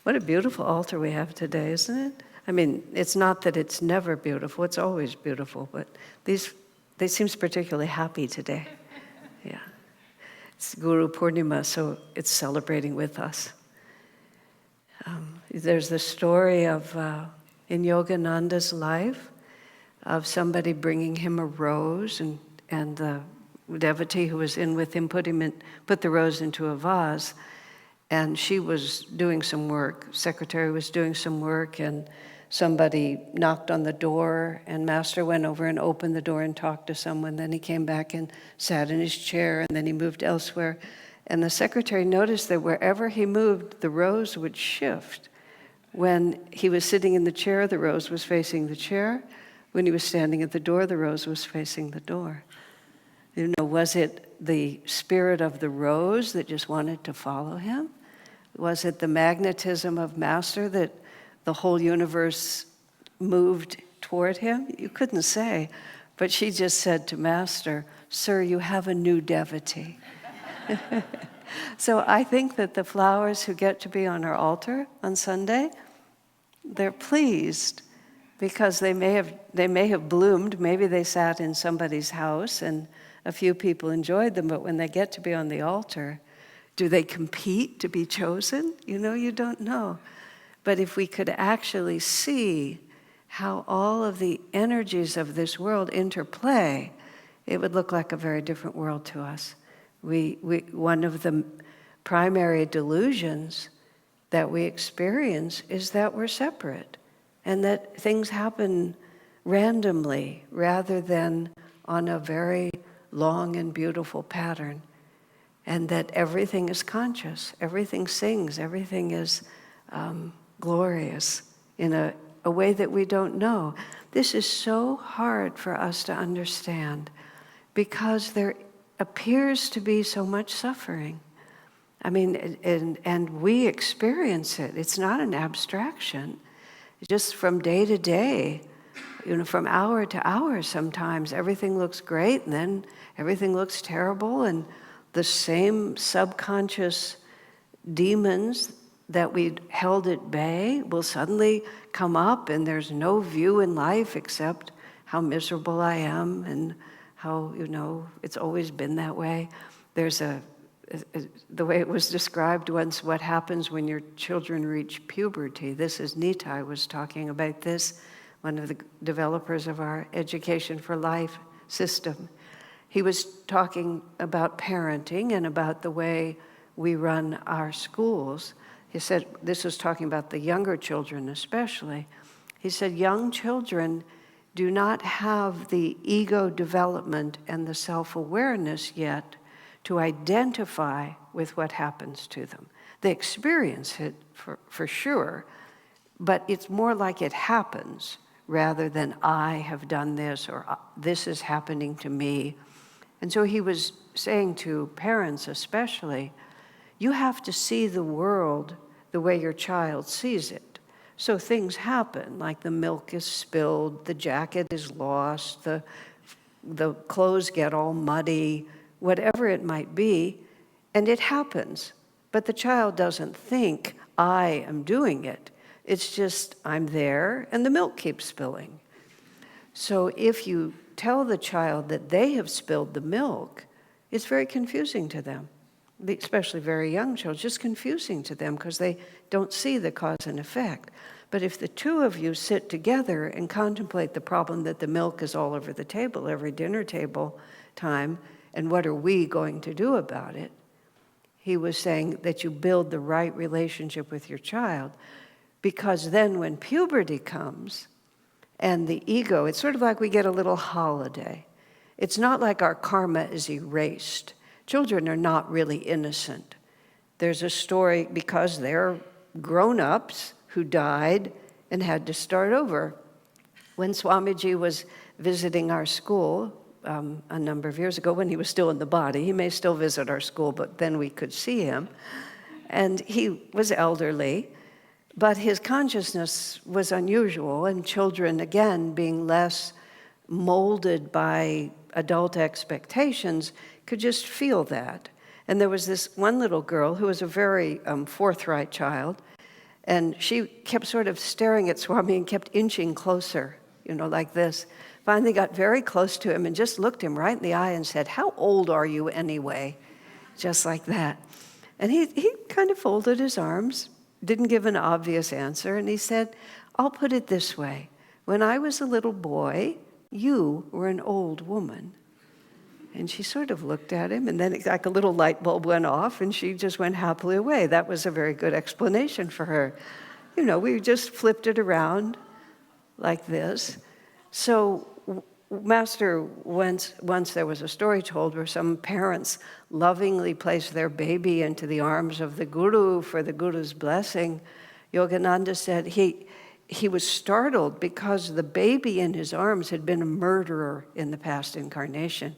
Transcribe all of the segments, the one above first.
What a beautiful altar we have today, isn't it? I mean, it's not that it's never beautiful, it's always beautiful, but they seem particularly happy today. Yeah. It's Guru Purnima, so it's celebrating with us. There's the story of, in Yogananda's life, of somebody bringing him a rose, and the devotee who was in with him put the rose into a vase, and she was doing some work, secretary was doing some work, and somebody knocked on the door, and Master went over and opened the door and talked to someone. Then he came back and sat in his chair, and then he moved elsewhere. And the secretary noticed that wherever he moved, the rose would shift. When he was sitting in the chair, the rose was facing the chair. When he was standing at the door, the rose was facing the door. You know, was it the spirit of the rose that just wanted to follow him? Was it the magnetism of Master that the whole universe moved toward him? You couldn't say. But she just said to Master, "Sir, you have a new devotee." So I think that the flowers who get to be on our altar on Sunday, they're pleased because they may have bloomed. Maybe they sat in somebody's house and a few people enjoyed them, but when they get to be on the altar, do they compete to be chosen? You don't know. But if we could actually see how all of the energies of this world interplay, it would look like a very different world to us. One of the primary delusions that we experience is that we're separate and that things happen randomly rather than on a very long and beautiful pattern, and that everything is conscious, everything sings, everything is glorious in a way that we don't know. This is so hard for us to understand because there appears to be so much suffering. I mean, and we experience it. It's not an abstraction. Just from day to day, from hour to hour sometimes, everything looks great and then everything looks terrible, and the same subconscious demons that we held at bay will suddenly come up, and there's no view in life except how miserable I am and how, it's always been that way. There's the way it was described once, what happens when your children reach puberty. This is Nitai was talking about this, one of the developers of our Education for Life system. He was talking about parenting and about the way we run our schools. He said, this was talking about the younger children especially. He said, young children do not have the ego development and the self-awareness yet to identify with what happens to them. They experience it for sure, but it's more like it happens rather than I have done this or this is happening to me. And so he was saying to parents especially, you have to see the world the way your child sees it. So things happen, like the milk is spilled, the jacket is lost, the clothes get all muddy, whatever it might be, and it happens. But the child doesn't think, I am doing it. It's just, I'm there, and the milk keeps spilling. So if you tell the child that they have spilled the milk, it's very confusing to them, especially very young children. It's just confusing to them because they don't see the cause and effect. But if the two of you sit together and contemplate the problem that the milk is all over the table, every dinner table time, and what are we going to do about it? He was saying that you build the right relationship with your child, because then when puberty comes and the ego, it's sort of like we get a little holiday. It's not like our karma is erased. Children are not really innocent. There's a story because they're grown-ups who died and had to start over. When Swamiji was visiting our school a number of years ago, when he was still in the body, he may still visit our school, but then we could see him. And he was elderly, but his consciousness was unusual, and children, again, being less molded by adult expectations, could just feel that. And there was this one little girl who was a very forthright child, And she kept sort of staring at Swami and kept inching closer, like this. Finally got very close to him and just looked him right in the eye and said, "How old are you anyway?" Just like that. And he kind of folded his arms, didn't give an obvious answer, and he said, "I'll put it this way. When I was a little boy, you were an old woman." And she sort of looked at him, and then like a little light bulb went off, and she just went happily away. That was a very good explanation for her. We just flipped it around like this. So Master, once there was a story told where some parents lovingly placed their baby into the arms of the Guru for the Guru's blessing. Yogananda said he was startled because the baby in his arms had been a murderer in the past incarnation.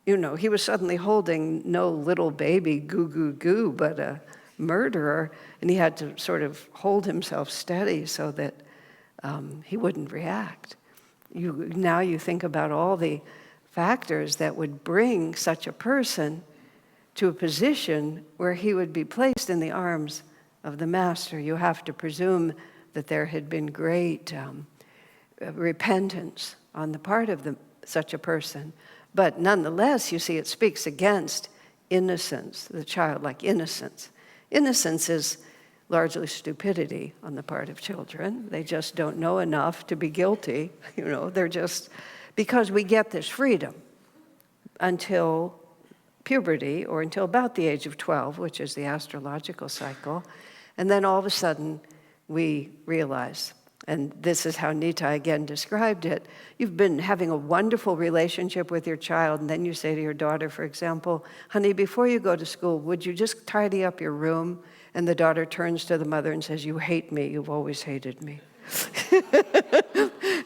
He was suddenly holding no little baby, goo, but a murderer, and he had to sort of hold himself steady so that he wouldn't react. Now you think about all the factors that would bring such a person to a position where he would be placed in the arms of the Master. You have to presume that there had been great repentance on the part of such a person. But nonetheless, you see, it speaks against innocence, the childlike innocence. Innocence is largely stupidity on the part of children. They just don't know enough to be guilty. They're just, because we get this freedom until puberty or until about the age of 12, which is the astrological cycle. And then all of a sudden, we realize, and this is how Nitai again described it, you've been having a wonderful relationship with your child, and then you say to your daughter, for example, "Honey, before you go to school, would you just tidy up your room?" And the daughter turns to the mother and says, "You hate me, you've always hated me."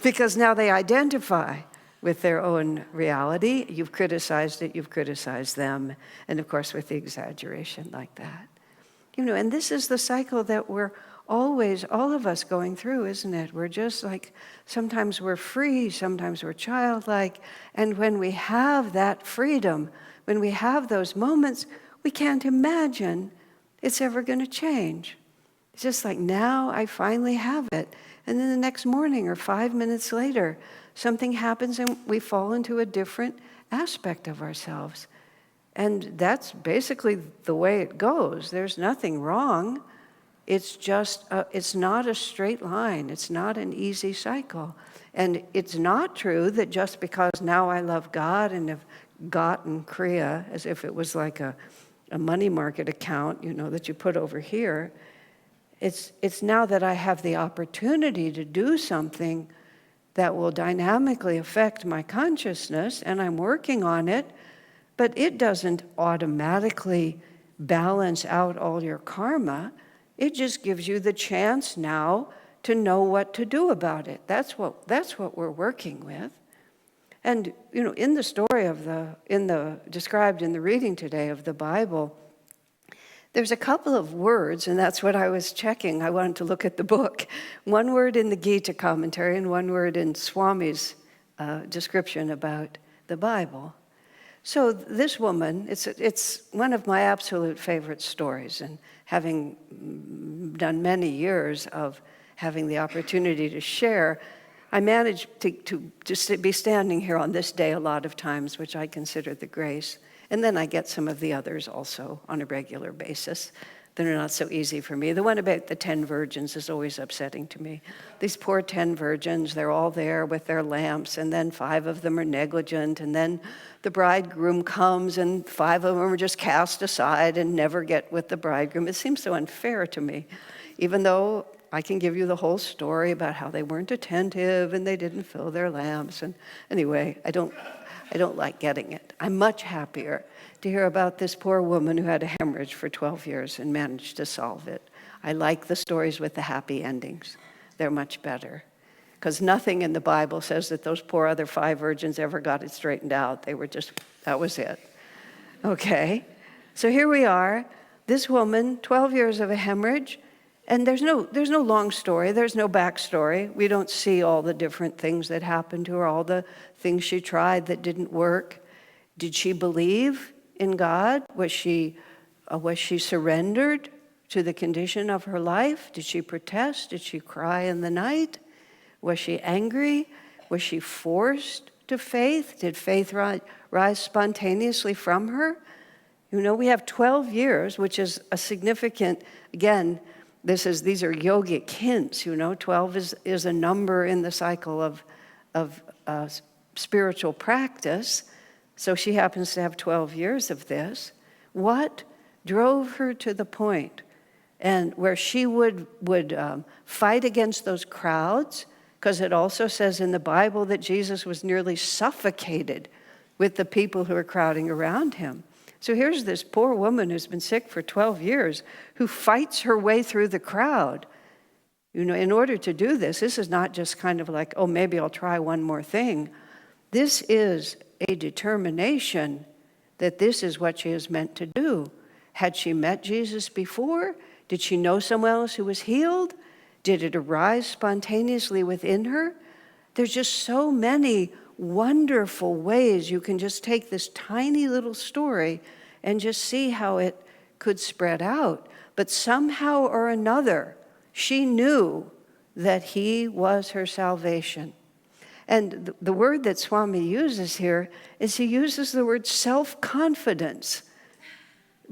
Because now they identify with their own reality. You've criticized it, you've criticized them, and of course with the exaggeration like that. And this is the cycle that we're always, all of us going through, isn't it? We're just like, sometimes we're free, sometimes we're childlike, and when we have that freedom, when we have those moments, we can't imagine it's ever going to change. It's just like, now I finally have it. And then the next morning or 5 minutes later, something happens and we fall into a different aspect of ourselves. And that's basically the way it goes. There's nothing wrong. It's just, it's not a straight line. It's not an easy cycle. And it's not true that just because now I love God and have gotten Kriya, as if it was like a money market account, that you put over here. It's now that I have the opportunity to do something that will dynamically affect my consciousness, and I'm working on it, but it doesn't automatically balance out all your karma. It just gives you the chance now to know what to do about it. That's what we're working with. And in the story described in the reading today of the Bible, there's a couple of words, and that's what I was checking. I wanted to look at the book. One word in the Gita commentary and one word in Swami's description about the Bible. So this woman, it's one of my absolute favorite stories, and having done many years of having the opportunity to share, I managed to be standing here on this day a lot of times, which I consider the grace. And then I get some of the others also on a regular basis that are not so easy for me. The one about the 10 virgins is always upsetting to me. These poor 10 virgins, they're all there with their lamps, and then 5 of them are negligent, and then the bridegroom comes, and 5 of them are just cast aside and never get with the bridegroom. It seems so unfair to me, even though I can give you the whole story about how they weren't attentive and they didn't fill their lamps. And anyway, I don't like getting it. I'm much happier to hear about this poor woman who had a hemorrhage for 12 years and managed to solve it. I like the stories with the happy endings. They're much better. Because nothing in the Bible says that those poor other 5 virgins ever got it straightened out. That was it. Okay? So here we are, this woman, 12 years of a hemorrhage, and there's no long story, there's no backstory. We don't see all the different things that happened to her, all the things she tried that didn't work. Did she believe in God? Was she surrendered to the condition of her life? Did she protest? Did she cry in the night? Was she angry? Was she forced to faith? Did faith rise spontaneously from her? We have 12 years, which is a significant, again, these are yogic hints, 12 is a number in the cycle of spiritual practice. So she happens to have 12 years of this. What drove her to the point and where she would fight against those crowds? Because it also says in the Bible that Jesus was nearly suffocated with the people who were crowding around him. So here's this poor woman who's been sick for 12 years who fights her way through the crowd. In order to do this is not just kind of like, oh, maybe I'll try one more thing. This is a determination that this is what she is meant to do. Had she met Jesus before? Did she know someone else who was healed? Did it arise spontaneously within her? There's just so many wonderful ways you can just take this tiny little story and just see how it could spread out. But somehow or another, she knew that he was her salvation. And the word that Swami uses here is he uses the word self-confidence.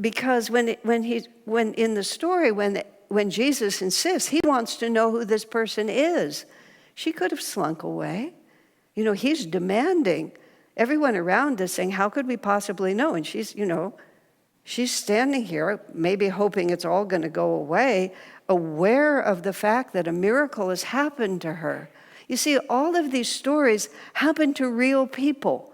Because when in the story, when Jesus insists, he wants to know who this person is. She could have slunk away. He's demanding. Everyone around is saying, how could we possibly know? And she's standing here, maybe hoping it's all going to go away, aware of the fact that a miracle has happened to her. You see, all of these stories happen to real people.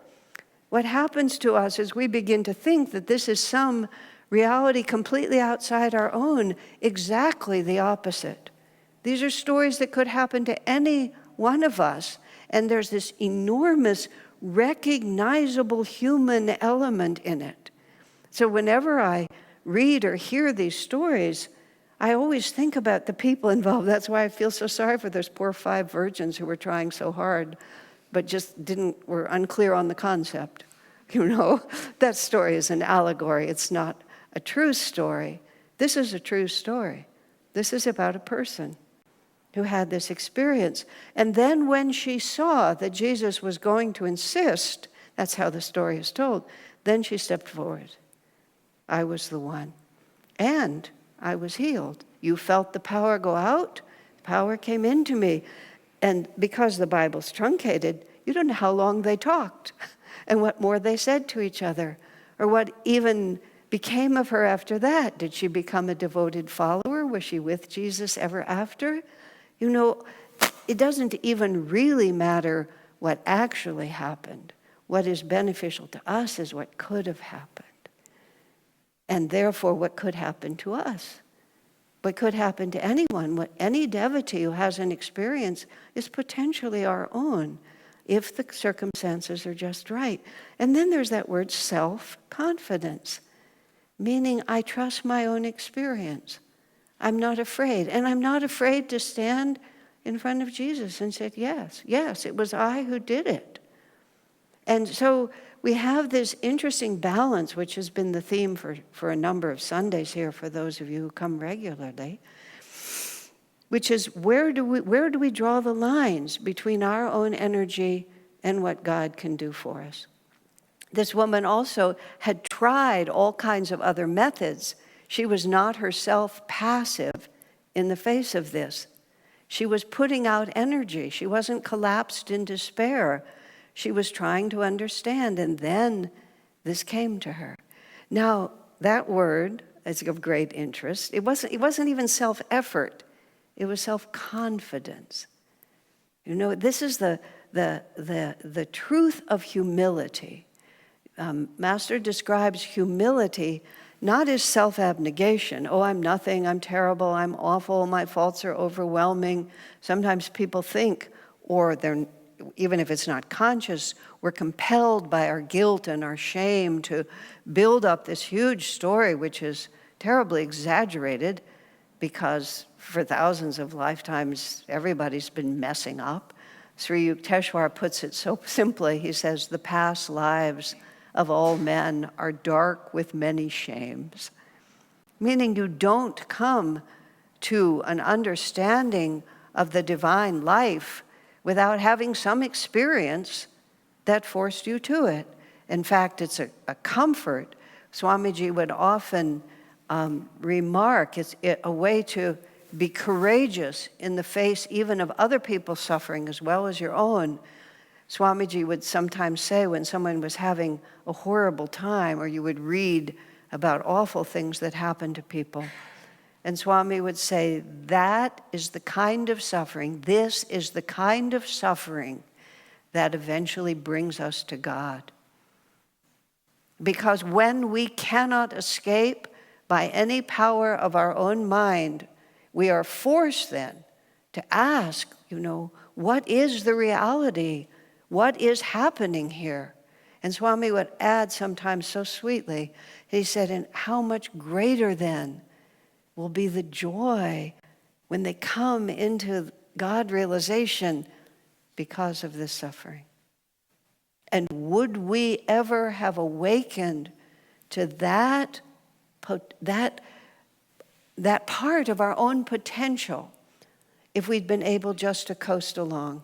What happens to us is we begin to think that this is some reality completely outside our own. Exactly the opposite. These are stories that could happen to any one of us. And there's this enormous, recognizable human element in it. So whenever I read or hear these stories, I always think about the people involved. That's why I feel so sorry for those poor 5 virgins who were trying so hard, but just were unclear on the concept. That story is an allegory. It's not a true story. This is a true story. This is about a person who had this experience. And then when she saw that Jesus was going to insist, that's how the story is told, then she stepped forward. I was the one. And I was healed. You felt the power go out, power came into me. And because the Bible's truncated, you don't know how long they talked and what more they said to each other, or what even became of her after that. Did she become a devoted follower? Was she with Jesus ever after? It doesn't even really matter what actually happened. What is beneficial to us is what could have happened. And therefore, what could happen to us. What could happen to anyone, what any devotee who has an experience is potentially our own, if the circumstances are just right. And then there's that word self-confidence, meaning I trust my own experience. I'm not afraid. And I'm not afraid to stand in front of Jesus and say, yes, it was I who did it. And so we have this interesting balance, which has been the theme for a number of Sundays here for those of you who come regularly, which is where do we draw the lines between our own energy and what God can do for us? This woman also had tried all kinds of other methods. She was not herself passive in the face of this. She was putting out energy. She wasn't collapsed in despair. She was trying to understand, and then this came to her. Now, that word is of great interest. It wasn't even self-effort. It was self-confidence. This is the truth of humility. Master describes humility not as self-abnegation. Oh, I'm nothing, I'm terrible, I'm awful, my faults are overwhelming. Sometimes people think, or they're, even if it's not conscious, we're compelled by our guilt and our shame to build up this huge story, which is terribly exaggerated because for thousands of lifetimes, everybody's been messing up. Sri Yukteswar puts it so simply. He says, the past lives of all men are dark with many shames. meaning you don't come to an understanding of the divine life without having some experience that forced you to it. In fact, it's a comfort. Swamiji would often remark, it's a way to be courageous in the face even of other people's suffering as well as your own. Swamiji would sometimes say when someone was having a horrible time, or you would read about awful things that happen to people, and Swami would say, that is the kind of suffering, this is the kind of suffering that eventually brings us to God. Because when we cannot escape by any power of our own mind, we are forced then to ask, what is the reality? What is happening here? And Swami would add sometimes so sweetly, he said, and how much greater then will be the joy when they come into God realization because of this suffering. And would we ever have awakened to that part of our own potential if we'd been able just to coast along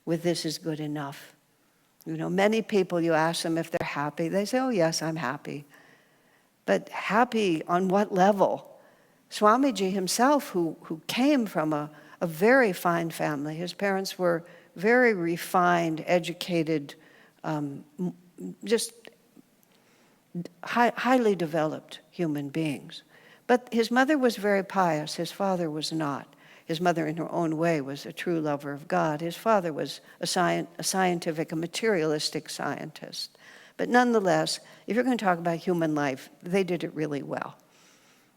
with this is good enough? Many people, you ask them if they're happy, they say, oh yes, I'm happy. But happy on what level? Swamiji himself, who came from a very fine family, his parents were very refined, educated, just highly developed human beings. But his mother was very pious, his father was not. His mother, in her own way, was a true lover of God. His father was a scientific, a materialistic scientist. But nonetheless, if you're going to talk about human life, they did it really well.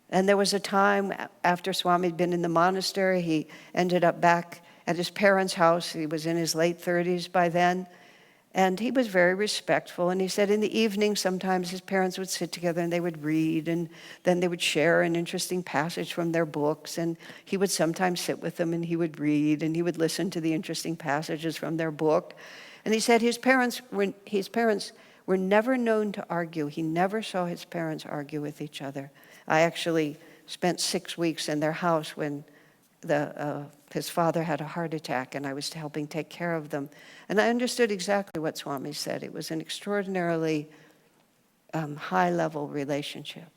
And there was a time after Swami had been in the monastery, he ended up back at his parents' house. He was in his late 30s by then. And he was very respectful. And he said in the evening, sometimes his parents would sit together and they would read. And then they would share an interesting passage from their books. And he would sometimes sit with them and he would read. And he would listen to the interesting passages from their book. And he said his parents were never known to argue. He never saw his parents argue with each other. I actually spent 6 weeks in their house when his father had a heart attack, and I was helping take care of them. And I understood exactly what Swami said. It was an extraordinarily high-level relationship.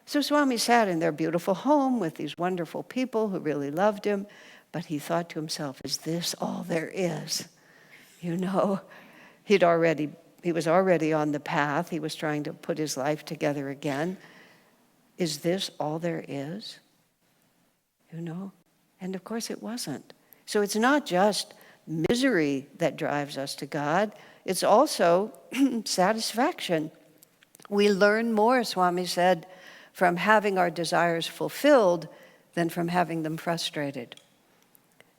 So Swami sat in their beautiful home with these wonderful people who really loved him, but he thought to himself, is this all there is? He was already on the path. He was trying to put his life together again. Is this all there is? And of course it wasn't. So it's not just misery that drives us to God, it's also satisfaction. We learn more, Swami said, from having our desires fulfilled than from having them frustrated.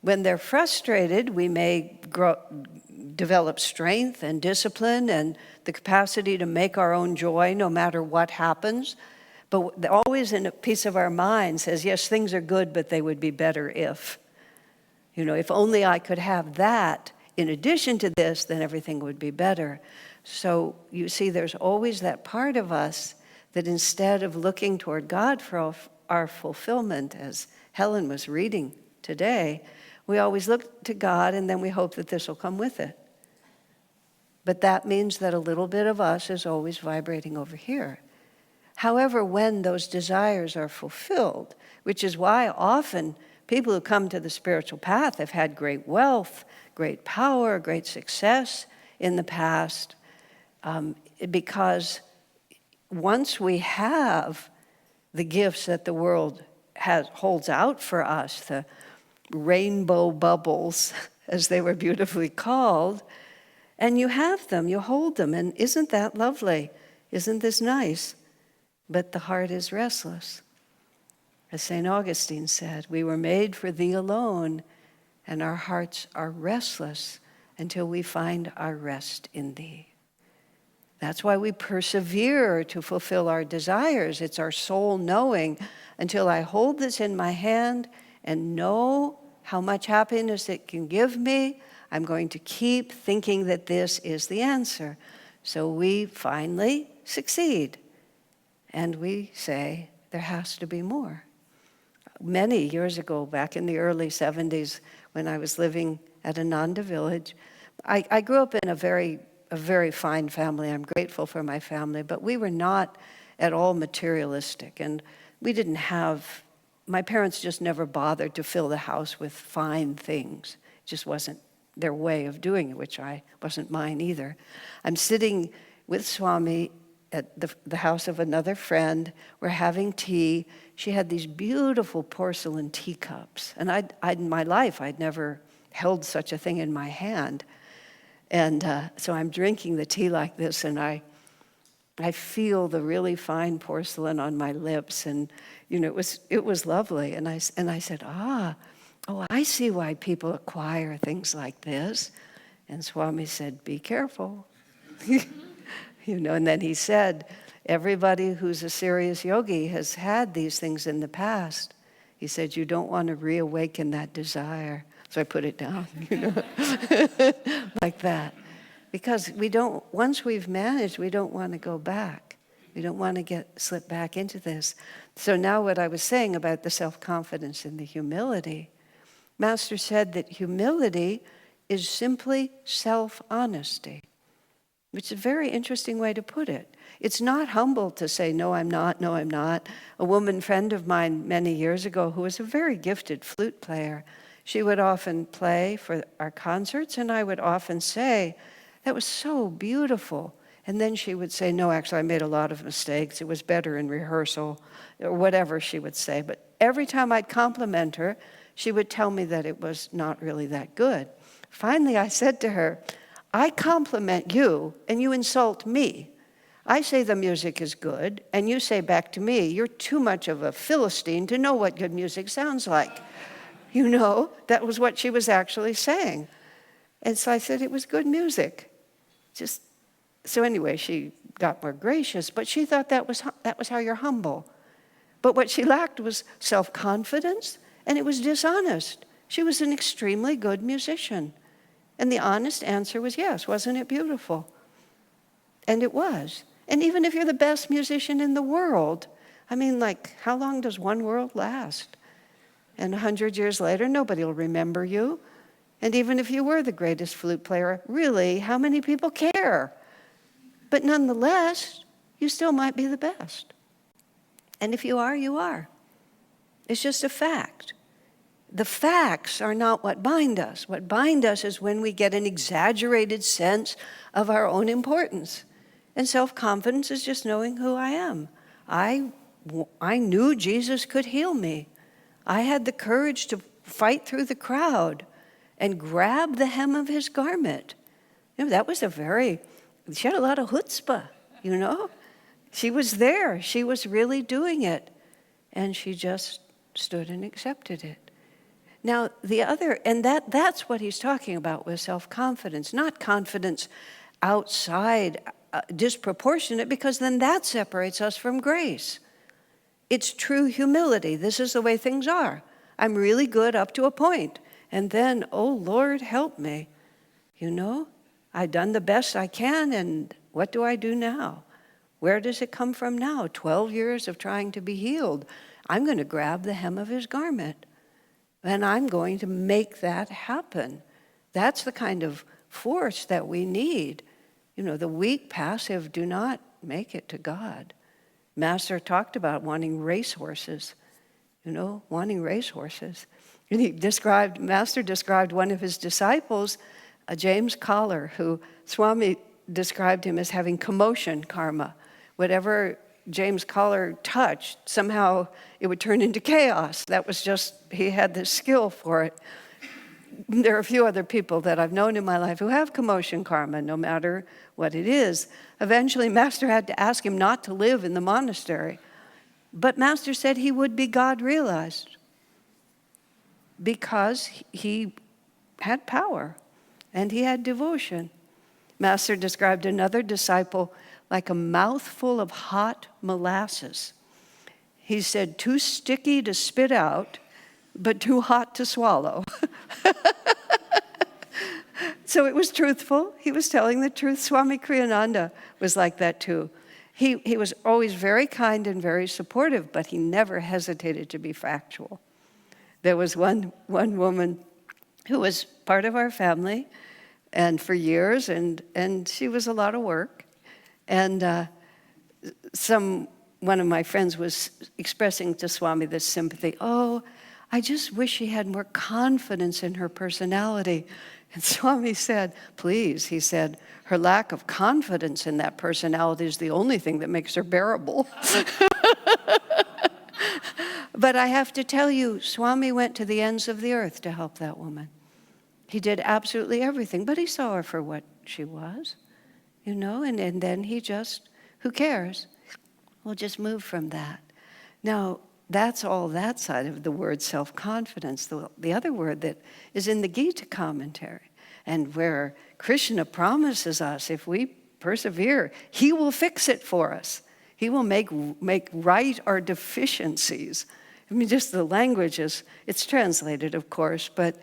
When they're frustrated, we may develop strength and discipline and the capacity to make our own joy no matter what happens. But always in a piece of our mind says, yes, things are good, but they would be better if. If only I could have that in addition to this, then everything would be better. So you see, there's always that part of us that instead of looking toward God for our fulfillment, as Helen was reading today, we always look to God and then we hope that this will come with it. But that means that a little bit of us is always vibrating over here. However, when those desires are fulfilled, which is why often people who come to the spiritual path have had great wealth, great power, great success in the past, because once we have the gifts that the world holds out for us, the rainbow bubbles, as they were beautifully called, and you have them, you hold them, and isn't that lovely? Isn't this nice? But the heart is restless. As St. Augustine said, we were made for thee alone, and our hearts are restless until we find our rest in thee. That's why we persevere to fulfill our desires. It's our soul knowing, until I hold this in my hand and know how much happiness it can give me, I'm going to keep thinking that this is the answer. So we finally succeed. And we say, there has to be more. Many years ago, back in the early 70s, when I was living at Ananda village, I grew up in a very fine family. I'm grateful for my family, but we were not at all materialistic. And we didn't have, my parents just never bothered to fill the house with fine things. It just wasn't their way of doing it, which wasn't mine either. I'm sitting with Swami at the house of another friend. We're having tea. She had these beautiful porcelain teacups. And in my life, I'd never held such a thing in my hand. And so I'm drinking the tea like this, and I feel the really fine porcelain on my lips, and it was lovely. And I said, I see why people acquire things like this. And Swami said, be careful. And then he said, everybody who's a serious yogi has had these things in the past. He said, you don't want to reawaken that desire. So I put it down, like that. Because once we've managed, we don't want to go back. We don't want to slip back into this. So now what I was saying about the self-confidence and the humility, Master said that humility is simply self-honesty, which is a very interesting way to put it. It's not humble to say, no, I'm not, no, I'm not. A woman friend of mine many years ago who was a very gifted flute player, she would often play for our concerts, and I would often say, that was so beautiful. And then she would say, no, actually, I made a lot of mistakes. It was better in rehearsal, or whatever she would say. But every time I'd compliment her, she would tell me that it was not really that good. Finally, I said to her, I compliment you, and you insult me. I say the music is good, and you say back to me, you're too much of a Philistine to know what good music sounds like. That was what she was actually saying. And so I said it was good music. So anyway, she got more gracious, but she thought that was how you're humble. But what she lacked was self-confidence, and it was dishonest. She was an extremely good musician. And the honest answer was yes. Wasn't it beautiful? And it was. And even if you're the best musician in the world, how long does one world last? And 100 years later, nobody will remember you. And even if you were the greatest flute player, really, how many people care? But nonetheless, you still might be the best. And if you are, you are. It's just a fact. The facts are not what bind us. What bind us is when we get an exaggerated sense of our own importance. And self-confidence is just knowing who I am. I knew Jesus could heal me. I had the courage to fight through the crowd and grab the hem of his garment. That was she had a lot of chutzpah, She was there. She was really doing it. And she just stood and accepted it. Now, that's what he's talking about with self-confidence, not confidence outside, disproportionate, because then that separates us from grace. It's true humility. This is the way things are. I'm really good up to a point. And then, oh, Lord, help me. I've done the best I can, and what do I do now? Where does it come from now? 12 years of trying to be healed. I'm going to grab the hem of his garment, and I'm going to make that happen. That's the kind of force that we need. The weak, passive do not make it to God. Master talked about wanting racehorses, wanting racehorses. And Master described one of his disciples, James Collar, who Swami described him as having commotion karma. Whatever James Collar touched, somehow it would turn into chaos. That was he had the skill for it. There are a few other people that I've known in my life who have commotion karma, no matter what it is. Eventually, Master had to ask him not to live in the monastery. But Master said he would be God-realized because he had power and he had devotion. Master described another disciple like a mouthful of hot molasses. He said, too sticky to spit out, but too hot to swallow. So it was truthful. He was telling the truth. Swami Kriyananda was like that too. He was always very kind and very supportive, but he never hesitated to be factual. There was one woman who was part of our family, and for years, and she was a lot of work. And one of my friends was expressing to Swami this sympathy. Oh, I just wish she had more confidence in her personality. And Swami said, please, he said, her lack of confidence in that personality is the only thing that makes her bearable. But I have to tell you, Swami went to the ends of the earth to help that woman. He did absolutely everything, but he saw her for what she was, and then he just, who cares? We'll just move from that. Now, that's all that side of the word self-confidence. The other word that is in the Gita commentary, and where Krishna promises us, if we persevere, he will fix it for us. He will make right our deficiencies. I mean, just the language it's translated, of course, but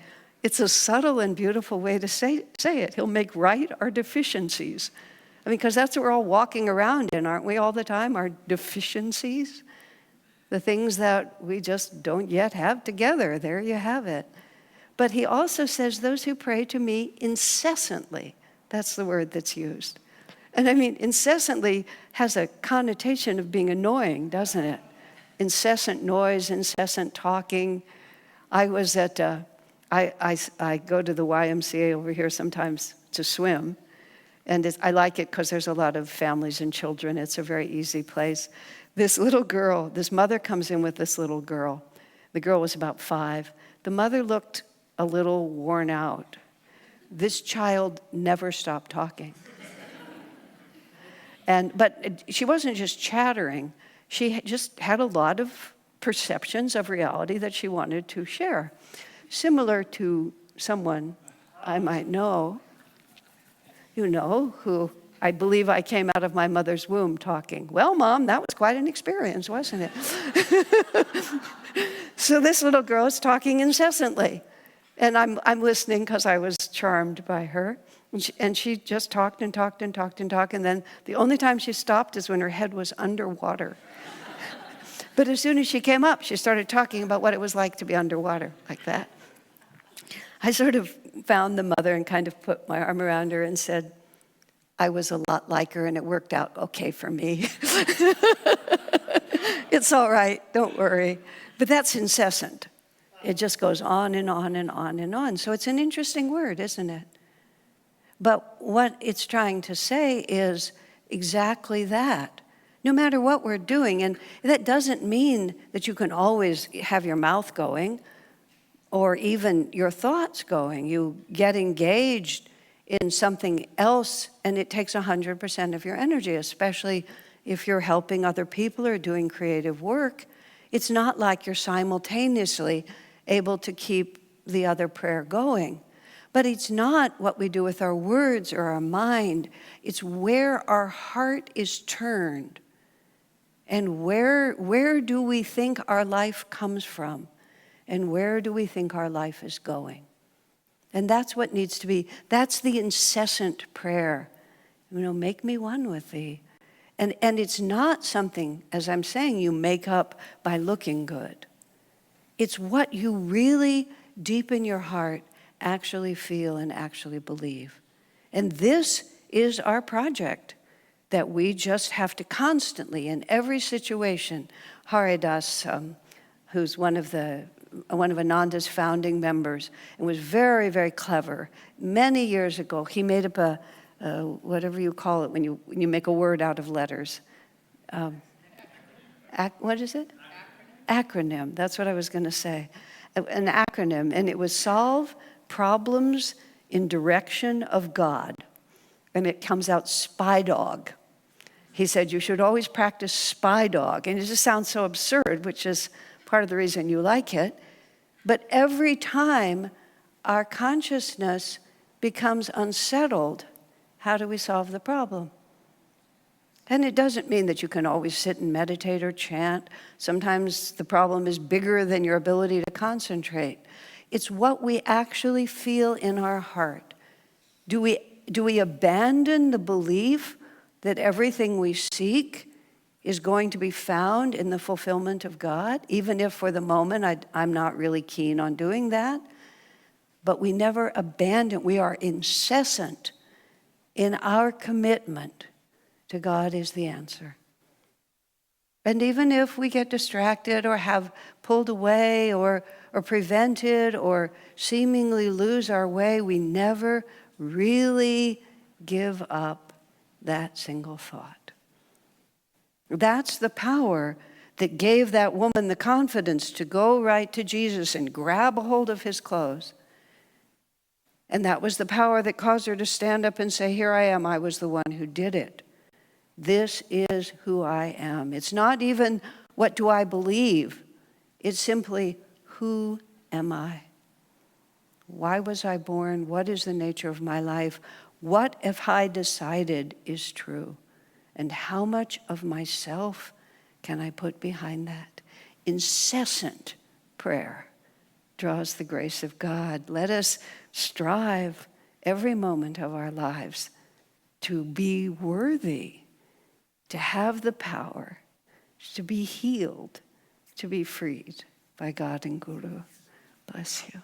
it's a subtle and beautiful way to say it. He'll make right our deficiencies. I mean, because that's what we're all walking around in, aren't we, all the time? Our deficiencies, the things that we just don't yet have together. There you have it. But he also says, those who pray to me incessantly. That's the word that's used. And I mean, incessantly has a connotation of being annoying, doesn't it? Incessant noise, incessant talking. I was at, I go to the YMCA over here sometimes to swim. And I like it because there's a lot of families and children. It's a very easy place. This little girl, this mother comes in with this little girl. The girl was about 5. The mother looked a little worn out. This child never stopped talking. But she wasn't just chattering. She just had a lot of perceptions of reality that she wanted to share. Similar to someone I might know, who I believe I came out of my mother's womb talking. Well, Mom, that was quite an experience, wasn't it? So this little girl is talking incessantly. And I'm listening because I was charmed by her. And she just talked and talked and talked and talked. And then the only time she stopped is when her head was underwater. But as soon as she came up, she started talking about what it was like to be underwater, like that. I sort of found the mother and kind of put my arm around her and said, I was a lot like her and it worked out okay for me. It's all right, don't worry. But that's incessant. It just goes on and on and on and on. So it's an interesting word, isn't it? But what it's trying to say is exactly that. No matter what we're doing, and that doesn't mean that you can always have your mouth going or even your thoughts going. You get engaged in something else and it takes 100% of your energy, especially if you're helping other people or doing creative work. It's not like you're simultaneously able to keep the other prayer going. But it's not what we do with our words or our mind. It's where our heart is turned. And where do we think our life comes from? And where do we think our life is going? And that's what needs to be, that's the incessant prayer. Make me one with thee. And it's not something, as I'm saying, you make up by looking good. It's what you really, deep in your heart, actually feel and actually believe. And this is our project, that we just have to constantly, in every situation, Haridas, who's one of Ananda's founding members, and was very, very clever. Many years ago, he made up a whatever you call it when you make a word out of letters. What is it? Acronym. That's what I was going to say. An acronym, and it was solve problems in direction of God. And it comes out spy dog. He said you should always practice spy dog. And it just sounds so absurd, which is part of the reason you like it. But every time our consciousness becomes unsettled, how do we solve the problem? And it doesn't mean that you can always sit and meditate or chant. Sometimes the problem is bigger than your ability to concentrate. It's what we actually feel in our heart. Do we abandon the belief that everything we seek is going to be found in the fulfillment of God, even if for the moment I'm not really keen on doing that. But we never abandon, we are incessant in our commitment to God is the answer. And even if we get distracted or have pulled away or prevented or seemingly lose our way, we never really give up that single thought. That's the power that gave that woman the confidence to go right to Jesus and grab a hold of his clothes. And that was the power that caused her to stand up and say, here I am, I was the one who did it. This is who I am. It's not even what do I believe. It's simply who am I? Why was I born? What is the nature of my life? What have I decided is true? And how much of myself can I put behind that? Incessant prayer draws the grace of God. Let us strive every moment of our lives to be worthy, to have the power, to be healed, to be freed by God and Guru. Bless you.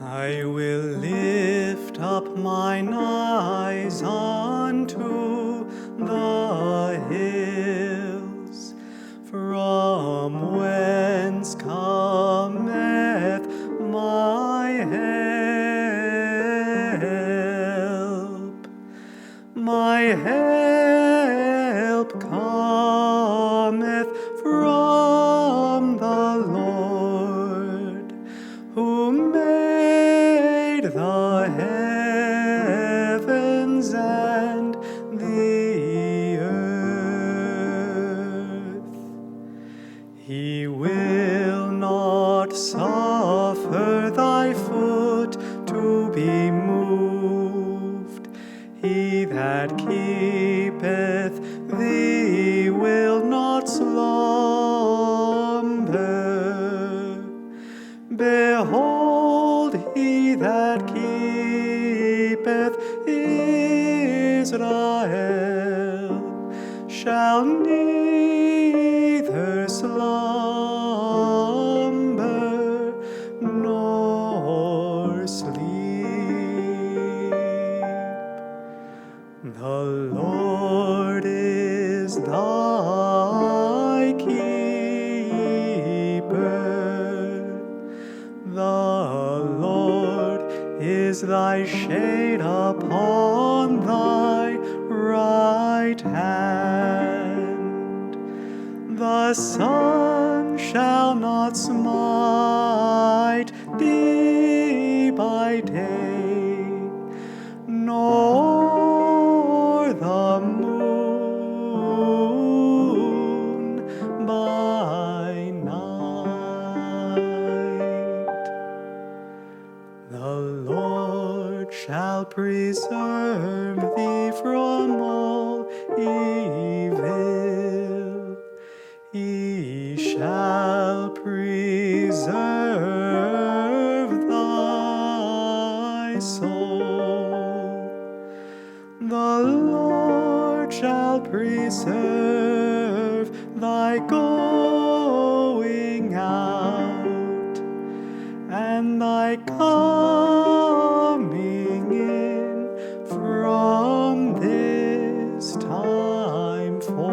I will lift up mine eyes unto the hills, from whence cometh my help. My help cometh from the Lord, who made the heavens and the earth. He will not suffer thy foot to be moved. He that keepeth thee will not slumber. Behold, he that keepeth Israel shall neither slumber nor sleep. The Lord is thy keeper. The Lord is thy shade upon thy right hand. The sun shall not smite thee by day, nor the moon by night. The Lord shall preserve thee from all evil. He shall preserve thy soul. The Lord shall preserve thy going out and thy coming in from this time forth,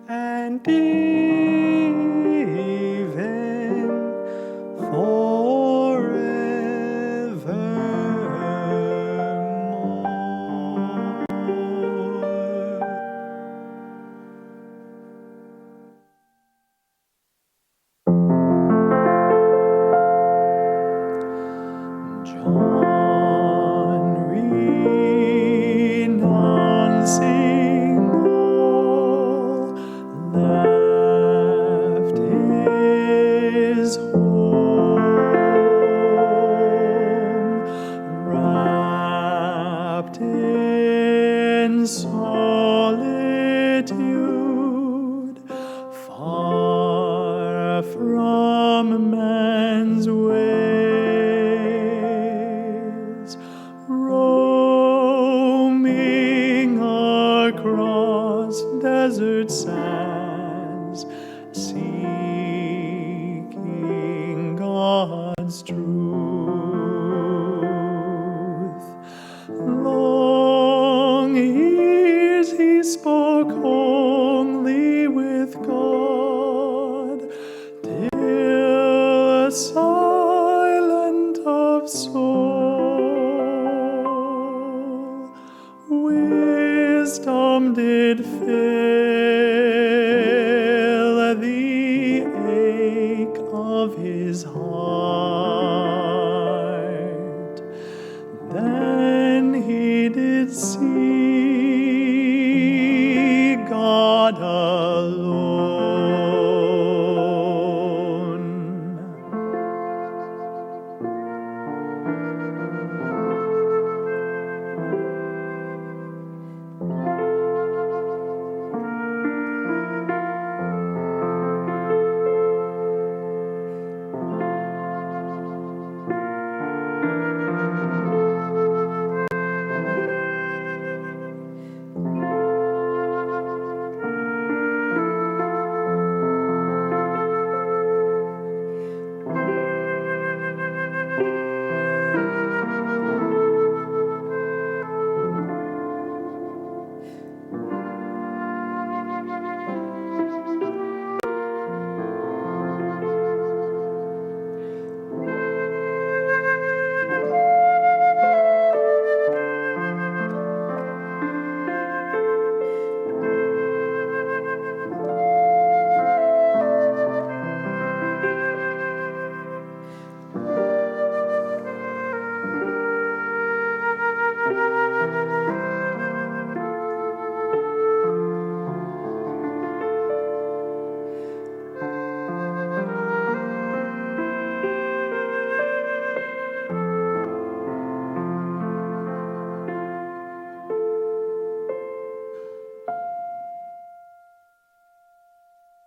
and even forevermore. Wrapped in solitude, far from man's ways, roaming across desert sands, seeking God's truth. Long years he spoke only with God, till silent of soul, wisdom did fail.